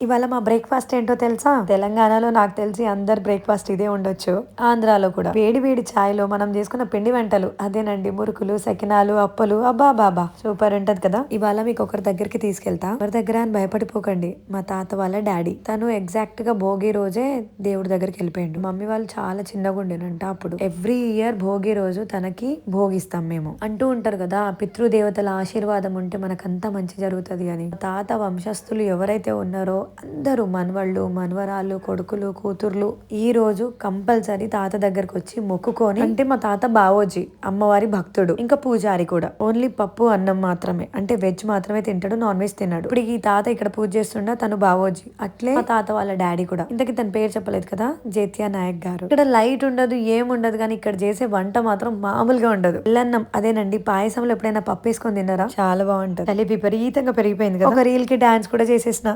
ఇవాళ మా బ్రేక్ఫాస్ట్ ఏంటో తెలుసా? తెలంగాణలో నాకు తెలిసి అందరు బ్రేక్ఫాస్ట్ ఇదే ఉండొచ్చు. ఆంధ్రాలో కూడా వేడి వేడి ఛాయ్లో మనం చేసుకున్న పిండి వంటలు అదేనండి. మురుకులు, సకినాలు, అప్పలు, అబ్బా బాబా సూపర్ ఉంటది కదా. ఇవాళ మీకు ఒకరి దగ్గరికి తీసుకెళ్తా. ఎవరి దగ్గర అని భయపడిపోకండి. మా తాత వాళ్ళ డాడీ. తను ఎగ్జాక్ట్ గా భోగి రోజే దేవుడి దగ్గరికి వెళ్ళిపోయిండు. మమ్మీ వాళ్ళు చాలా చిన్నగా ఉండేనంట అప్పుడు. ఎవ్రీ ఇయర్ భోగి రోజు తనకి భోగిస్తాం మేము. అంటూ ఉంటారు కదా, పితృదేవతల ఆశీర్వాదం ఉంటే మనకంతా మంచి జరుగుతుంది అని. తాత వంశస్థులు ఎవరైతే ఉన్నారో అందరూ మనవళ్ళు, మనవరాళ్ళు, కొడుకులు, కూతుర్లు ఈ రోజు కంపల్సరీ తాత దగ్గరకు వచ్చి మొక్కుకొని, అంటే మా తాత బావోజీ అమ్మవారి భక్తుడు, ఇంకా పూజారి కూడా. ఓన్లీ పప్పు అన్నం మాత్రమే, అంటే వెజ్ మాత్రమే తింటాడు, నాన్ వెజ్ తిన్నాడు. ఇప్పుడు ఈ తాత ఇక్కడ పూజ చేస్తుండ, తను బావోజీ. అట్లే మా తాత వాళ్ళ డాడీ కూడా. ఇంతకీ తన పేరు చెప్పలేదు కదా, జైత్య నాయక్ గారు. ఇక్కడ లైట్ ఉండదు, ఏముండదు, కానీ ఇక్కడ చేసే వంట మాత్రం మామూలుగా ఉండదు. బెల్లన్నం అదేనండి. పాయసంలో ఎప్పుడైనా పప్పు వేసుకొని తిన్నారా? చాలా బాగుంటది. చలి విపరీతంగా పెరిగిపోయింది కదా. ఒక రీల్ కి డాన్స్ కూడా చేసేసిన.